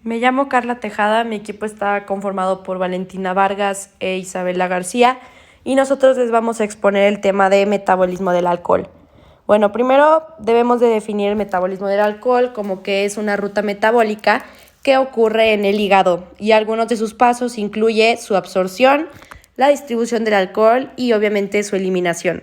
Me llamo Carla Tejada, mi equipo está conformado por Valentina Vargas e Isabela García y nosotros les vamos a exponer el tema de metabolismo del alcohol. Bueno, primero debemos de definir el metabolismo del alcohol como que es una ruta metabólica que ocurre en el hígado y algunos de sus pasos incluye su absorción, la distribución del alcohol y obviamente su eliminación.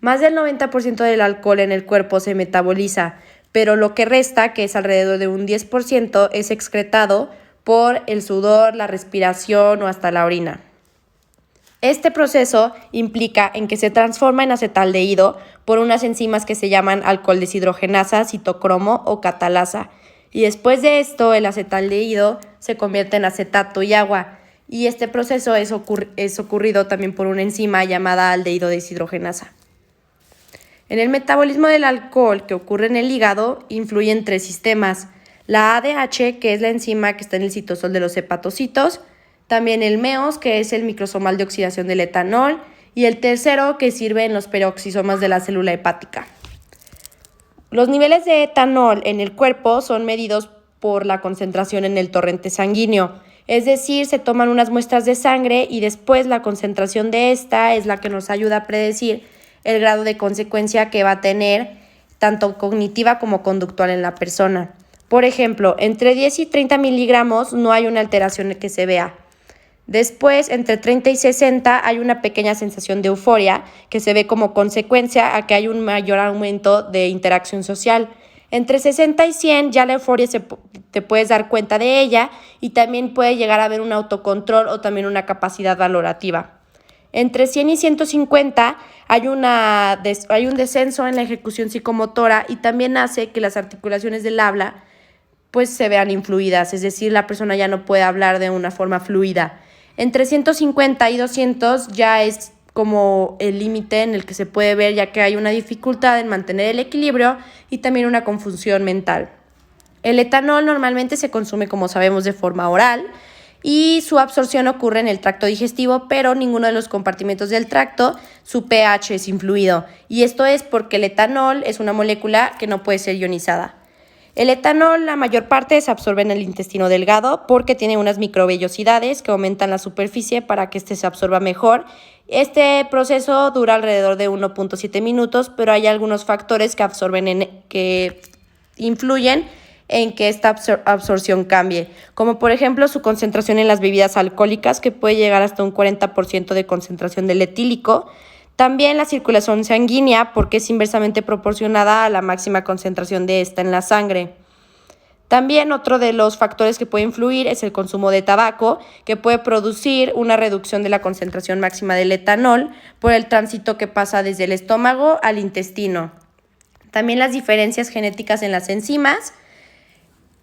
Más del 90% del alcohol en el cuerpo se metaboliza, pero lo que resta, que es alrededor de un 10%, es excretado por el sudor, la respiración o hasta la orina. Este proceso implica en que se transforma en acetaldehído por unas enzimas que se llaman alcohol deshidrogenasa, citocromo o catalasa. Y después de esto, el acetaldehído se convierte en acetato y agua. Y este proceso es ocurrido también por una enzima llamada aldehído deshidrogenasa. En el metabolismo del alcohol que ocurre en el hígado influyen tres sistemas. La ADH, que es la enzima que está en el citosol de los hepatocitos, también el MEOS, que es el microsomal de oxidación del etanol, y el tercero, que sirve en los peroxisomas de la célula hepática. Los niveles de etanol en el cuerpo son medidos por la concentración en el torrente sanguíneo, es decir, se toman unas muestras de sangre y después la concentración de esta es la que nos ayuda a predecir el grado de consecuencia que va a tener tanto cognitiva como conductual en la persona. Por ejemplo, entre 10 y 30 miligramos no hay una alteración que se vea. Después, entre 30 y 60 hay una pequeña sensación de euforia que se ve como consecuencia a que hay un mayor aumento de interacción social. Entre 60 y 100 ya la euforia te puedes dar cuenta de ella y también puede llegar a haber un autocontrol o también una capacidad valorativa. Entre 100 y 150 hay un descenso en la ejecución psicomotora y también hace que las articulaciones del habla pues se vean influidas, es decir, la persona ya no puede hablar de una forma fluida. Entre 150 y 200 ya es como el límite en el que se puede ver ya que hay una dificultad en mantener el equilibrio y también una confusión mental. El etanol normalmente se consume, como sabemos, de forma oral y su absorción ocurre en el tracto digestivo, pero ninguno de los compartimentos del tracto, su pH es influido. Y esto es porque el etanol es una molécula que no puede ser ionizada. El etanol, la mayor parte, se absorbe en el intestino delgado porque tiene unas microvellosidades que aumentan la superficie para que éste se absorba mejor. Este proceso dura alrededor de 1.7 minutos, pero hay algunos factores que influyen en que esta absorción cambie, como por ejemplo su concentración en las bebidas alcohólicas, que puede llegar hasta un 40% de concentración del etílico. También la circulación sanguínea, porque es inversamente proporcionada a la máxima concentración de esta en la sangre. También otro de los factores que puede influir es el consumo de tabaco, que puede producir una reducción de la concentración máxima del etanol por el tránsito que pasa desde el estómago al intestino. También las diferencias genéticas en las enzimas,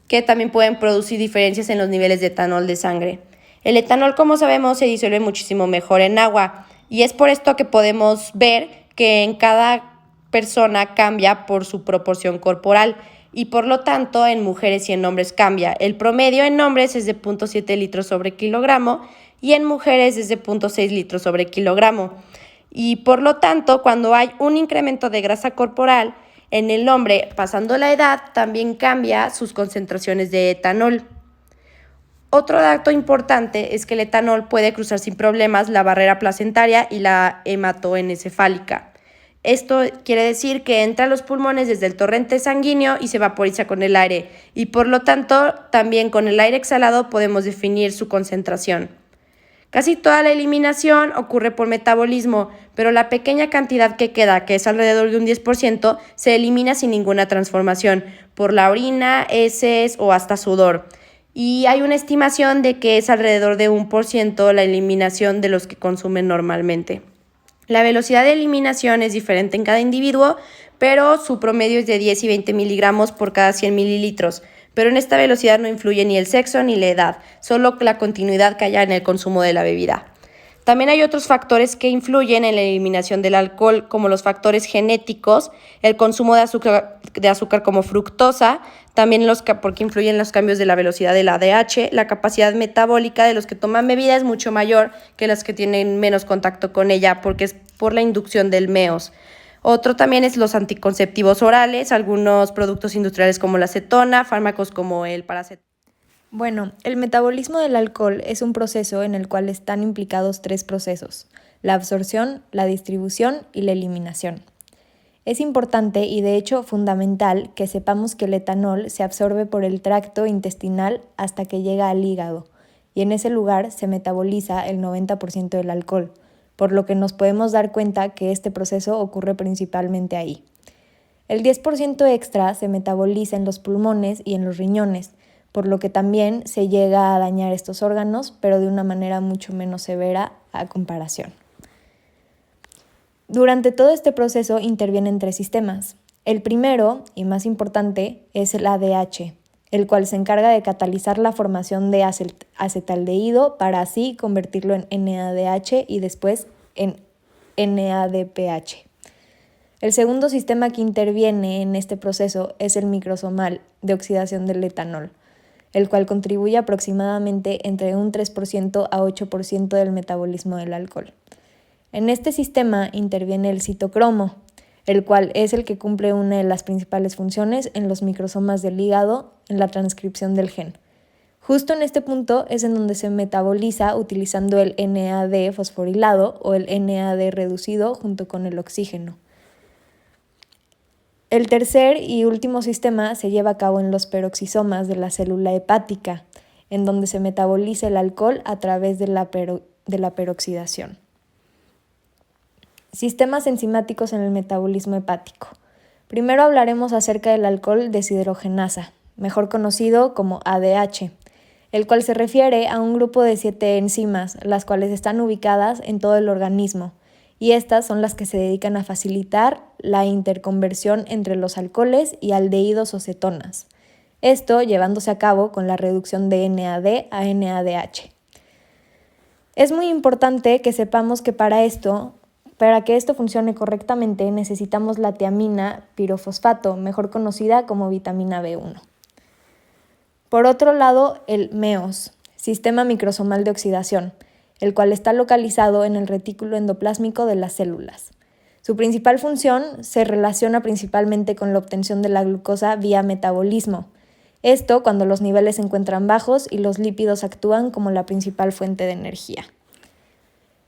que también pueden producir diferencias en los niveles de etanol de sangre. El etanol, como sabemos, se disuelve muchísimo mejor en agua y es por esto que podemos ver que en cada persona cambia por su proporción corporal y por lo tanto en mujeres y en hombres cambia. El promedio en hombres es de 0.7 litros sobre kilogramo y en mujeres es de 0.6 litros sobre kilogramo. Y por lo tanto, cuando hay un incremento de grasa corporal, en el hombre, pasando la edad, también cambia sus concentraciones de etanol. Otro dato importante es que el etanol puede cruzar sin problemas la barrera placentaria y la hematoencefálica. Esto quiere decir que entra a los pulmones desde el torrente sanguíneo y se vaporiza con el aire, y por lo tanto, también con el aire exhalado podemos definir su concentración. Casi toda la eliminación ocurre por metabolismo, pero la pequeña cantidad que queda, que es alrededor de un 10%, se elimina sin ninguna transformación, por la orina, heces o hasta sudor. Y hay una estimación de que es alrededor de 1% la eliminación de los que consumen normalmente. La velocidad de eliminación es diferente en cada individuo, pero su promedio es de 10 y 20 miligramos por cada 100 mililitros. Pero en esta velocidad no influye ni el sexo ni la edad, solo la continuidad que haya en el consumo de la bebida. También hay otros factores que influyen en la eliminación del alcohol, como los factores genéticos, el consumo de azúcar como fructosa, también porque influyen los cambios de la velocidad del ADH, la capacidad metabólica de los que toman bebida es mucho mayor que las que tienen menos contacto con ella, porque es por la inducción del MEOS. Otro también es los anticonceptivos orales, algunos productos industriales como la acetona, fármacos como el paracetamol. Bueno, el metabolismo del alcohol es un proceso en el cual están implicados 3 procesos: la absorción, la distribución y la eliminación. Es importante y de hecho fundamental que sepamos que el etanol se absorbe por el tracto intestinal hasta que llega al hígado, y en ese lugar se metaboliza el 90% del alcohol, por lo que nos podemos dar cuenta que este proceso ocurre principalmente ahí. El 10% extra se metaboliza en los pulmones y en los riñones, por lo que también se llega a dañar estos órganos, pero de una manera mucho menos severa a comparación. Durante todo este proceso intervienen 3 sistemas. El primero, y más importante, es el ADH, el cual se encarga de catalizar la formación de acetaldehído para así convertirlo en NADH y después en NADPH. El segundo sistema que interviene en este proceso es el microsomal de oxidación del etanol, el cual contribuye aproximadamente entre un 3% a 8% del metabolismo del alcohol. En este sistema interviene el citocromo, el cual es el que cumple una de las principales funciones en los microsomas del hígado en la transcripción del gen. Justo en este punto es en donde se metaboliza utilizando el NAD fosforilado o el NAD reducido junto con el oxígeno. El tercer y último sistema se lleva a cabo en los peroxisomas de la célula hepática, en donde se metaboliza el alcohol a través de la peroxidación. Sistemas enzimáticos en el metabolismo hepático. Primero hablaremos acerca del alcohol deshidrogenasa, mejor conocido como ADH, el cual se refiere a un grupo de 7 enzimas, las cuales están ubicadas en todo el organismo, y estas son las que se dedican a facilitar la interconversión entre los alcoholes y aldehídos o cetonas. Esto llevándose a cabo con la reducción de NAD a NADH. Es muy importante que sepamos que para que esto funcione correctamente necesitamos la tiamina pirofosfato, mejor conocida como vitamina B1. Por otro lado, el MEOS, sistema microsomal de oxidación, el cual está localizado en el retículo endoplásmico de las células. Su principal función se relaciona principalmente con la obtención de la glucosa vía metabolismo. Esto cuando los niveles se encuentran bajos y los lípidos actúan como la principal fuente de energía.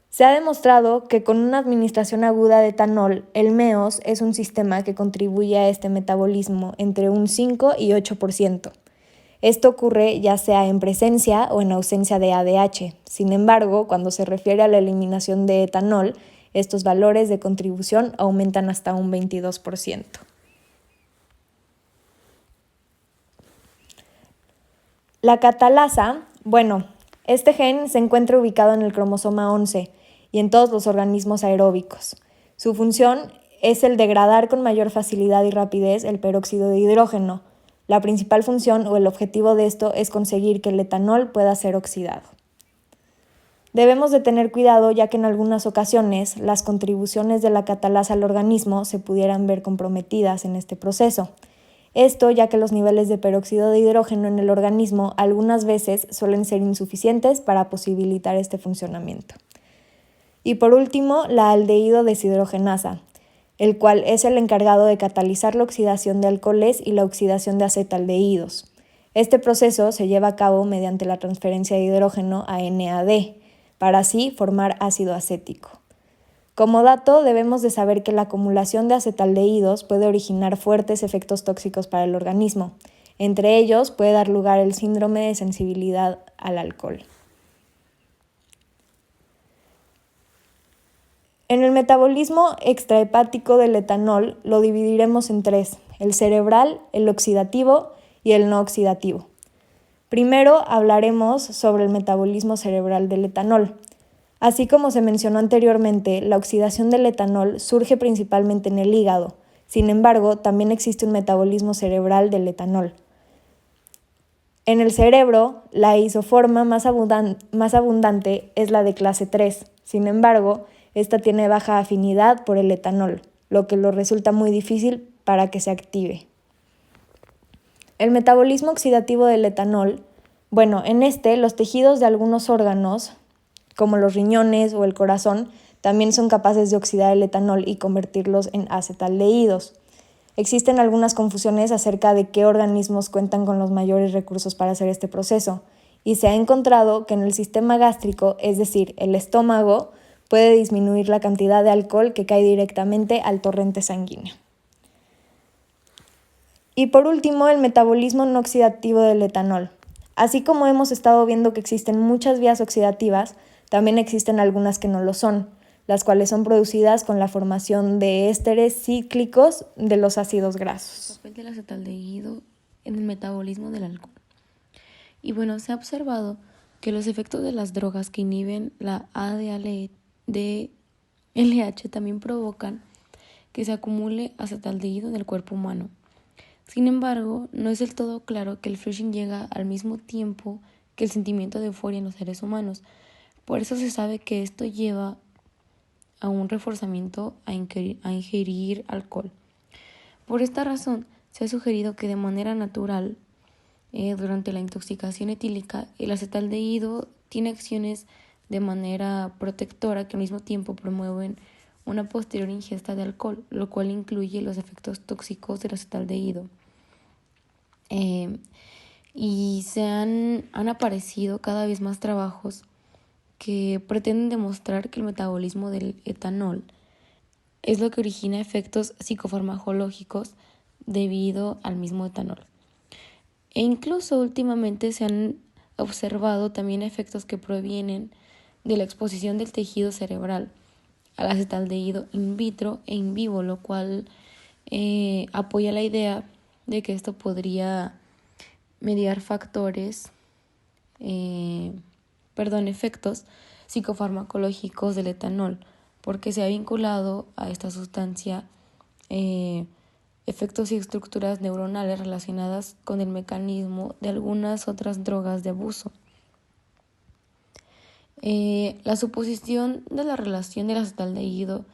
Se ha demostrado que con una administración aguda de etanol, el MEOS es un sistema que contribuye a este metabolismo entre un 5 y 8%. Esto ocurre ya sea en presencia o en ausencia de ADH. Sin embargo, cuando se refiere a la eliminación de etanol, estos valores de contribución aumentan hasta un 22%. La catalasa, este gen se encuentra ubicado en el cromosoma 11 y en todos los organismos aeróbicos. Su función es el degradar con mayor facilidad y rapidez el peróxido de hidrógeno. La principal función o el objetivo de esto es conseguir que el etanol pueda ser oxidado. Debemos de tener cuidado ya que en algunas ocasiones las contribuciones de la catalasa al organismo se pudieran ver comprometidas en este proceso. Esto ya que los niveles de peróxido de hidrógeno en el organismo algunas veces suelen ser insuficientes para posibilitar este funcionamiento. Y por último, la aldehído deshidrogenasa, el cual es el encargado de catalizar la oxidación de alcoholes y la oxidación de acetaldehídos. Este proceso se lleva a cabo mediante la transferencia de hidrógeno a NAD, para así formar ácido acético. Como dato, debemos de saber que la acumulación de acetaldehídos puede originar fuertes efectos tóxicos para el organismo. Entre ellos puede dar lugar el síndrome de sensibilidad al alcohol. En el metabolismo extrahepático del etanol lo dividiremos en 3, el cerebral, el oxidativo y el no oxidativo. Primero hablaremos sobre el metabolismo cerebral del etanol. Así como se mencionó anteriormente, la oxidación del etanol surge principalmente en el hígado. Sin embargo, también existe un metabolismo cerebral del etanol. En el cerebro, la isoforma más abundante es la de clase 3. Sin embargo, esta tiene baja afinidad por el etanol, lo que lo resulta muy difícil para que se active. El metabolismo oxidativo del etanol, en los tejidos de algunos órganos, como los riñones o el corazón, también son capaces de oxidar el etanol y convertirlos en acetaldehídos. Existen algunas confusiones acerca de qué organismos cuentan con los mayores recursos para hacer este proceso, y se ha encontrado que en el sistema gástrico, es decir, el estómago, puede disminuir la cantidad de alcohol que cae directamente al torrente sanguíneo. Y por último, el metabolismo no oxidativo del etanol. Así como hemos estado viendo que existen muchas vías oxidativas, también existen algunas que no lo son, las cuales son producidas con la formación de ésteres cíclicos de los ácidos grasos. El papel del acetaldehído en el metabolismo del alcohol. Y bueno, se ha observado que los efectos de las drogas que inhiben la ADLH también provocan que se acumule acetaldehído en el cuerpo humano. Sin embargo, no es del todo claro que el flushing llega al mismo tiempo que el sentimiento de euforia en los seres humanos. Por eso se sabe que esto lleva a un reforzamiento a ingerir alcohol. Por esta razón, se ha sugerido que de manera natural, durante la intoxicación etílica, el acetaldehído tiene acciones de manera protectora que al mismo tiempo promueven una posterior ingesta de alcohol, lo cual incluye los efectos tóxicos del acetaldehído. Y han aparecido cada vez más trabajos que pretenden demostrar que el metabolismo del etanol es lo que origina efectos psicofarmacológicos debido al mismo etanol. E incluso últimamente se han observado también efectos que provienen de la exposición del tejido cerebral al acetaldehído in vitro e in vivo, lo cual apoya la idea de que esto podría mediar efectos psicofarmacológicos del etanol, porque se ha vinculado a esta sustancia efectos y estructuras neuronales relacionadas con el mecanismo de algunas otras drogas de abuso. La suposición de la relación del acetaldehído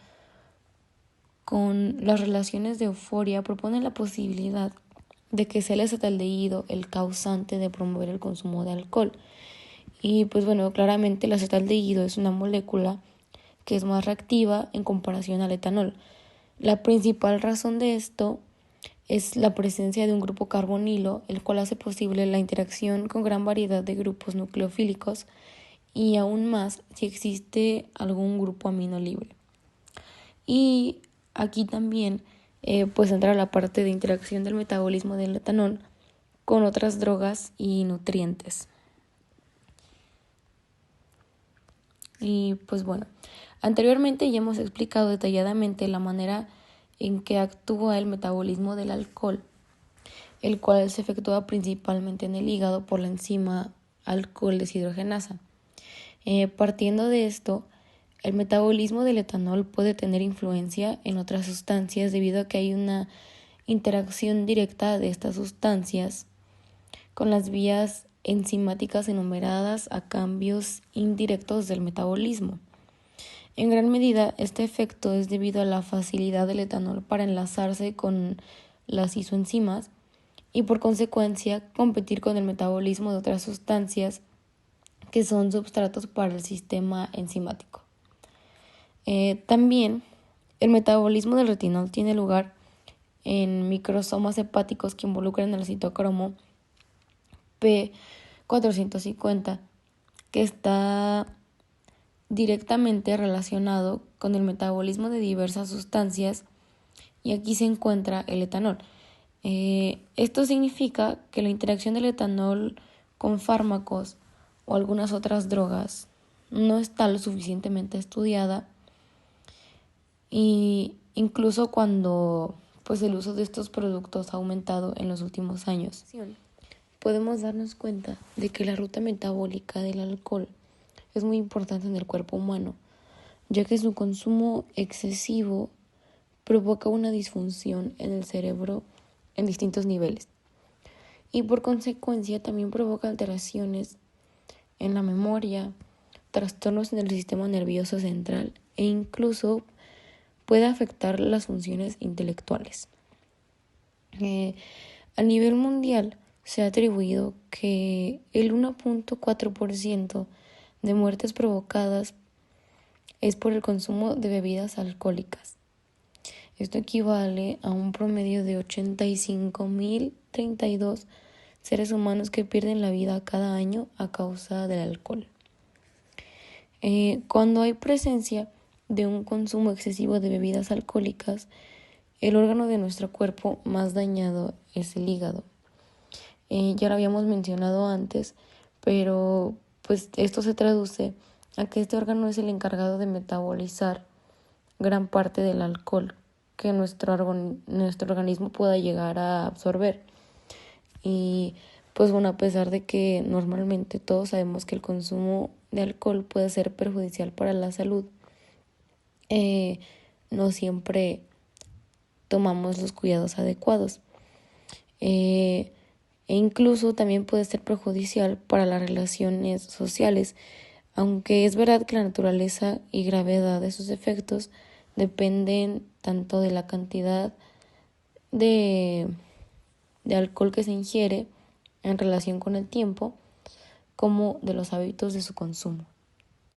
con las relaciones de euforia propone la posibilidad de que sea el acetaldehído el causante de promover el consumo de alcohol. Y pues bueno, claramente el acetaldehído es una molécula que es más reactiva en comparación al etanol. La principal razón de esto es la presencia de un grupo carbonilo, el cual hace posible la interacción con gran variedad de grupos nucleofílicos y aún más si existe algún grupo amino libre. Y aquí también pues entra la parte de interacción del metabolismo del etanol con otras drogas y nutrientes. Y pues bueno, anteriormente ya hemos explicado detalladamente la manera en que actúa el metabolismo del alcohol, el cual se efectúa principalmente en el hígado por la enzima alcohol deshidrogenasa. Partiendo de esto, el metabolismo del etanol puede tener influencia en otras sustancias debido a que hay una interacción directa de estas sustancias con las vías enzimáticas enumeradas a cambios indirectos del metabolismo. En gran medida, este efecto es debido a la facilidad del etanol para enlazarse con las isoenzimas y por consecuencia competir con el metabolismo de otras sustancias que son substratos para el sistema enzimático. También el metabolismo del retinol tiene lugar en microsomas hepáticos que involucran el citocromo P450, que está directamente relacionado con el metabolismo de diversas sustancias, y aquí se encuentra el etanol. Esto significa que la interacción del etanol con fármacos o algunas otras drogas no está lo suficientemente estudiada, y incluso cuando pues el uso de estos productos ha aumentado en los últimos años, podemos darnos cuenta de que la ruta metabólica del alcohol es muy importante en el cuerpo humano, ya que su consumo excesivo provoca una disfunción en el cerebro en distintos niveles y por consecuencia también provoca alteraciones en la memoria, trastornos en el sistema nervioso central e incluso puede afectar las funciones intelectuales. A nivel mundial se ha atribuido que el 1.4% de muertes provocadas es por el consumo de bebidas alcohólicas. Esto equivale a un promedio de 85.032 seres humanos que pierden la vida cada año a causa del alcohol. Cuando hay presencia de un consumo excesivo de bebidas alcohólicas, el órgano de nuestro cuerpo más dañado es el hígado. Ya lo habíamos mencionado antes, pero pues esto se traduce a que este órgano es el encargado de metabolizar gran parte del alcohol que nuestro organismo pueda llegar a absorber. Y pues bueno, a pesar de que normalmente todos sabemos que el consumo de alcohol puede ser perjudicial para la salud, no siempre tomamos los cuidados adecuados. E incluso también puede ser perjudicial para las relaciones sociales, aunque es verdad que la naturaleza y gravedad de sus efectos dependen tanto de la cantidad de alcohol que se ingiere en relación con el tiempo, como de los hábitos de su consumo.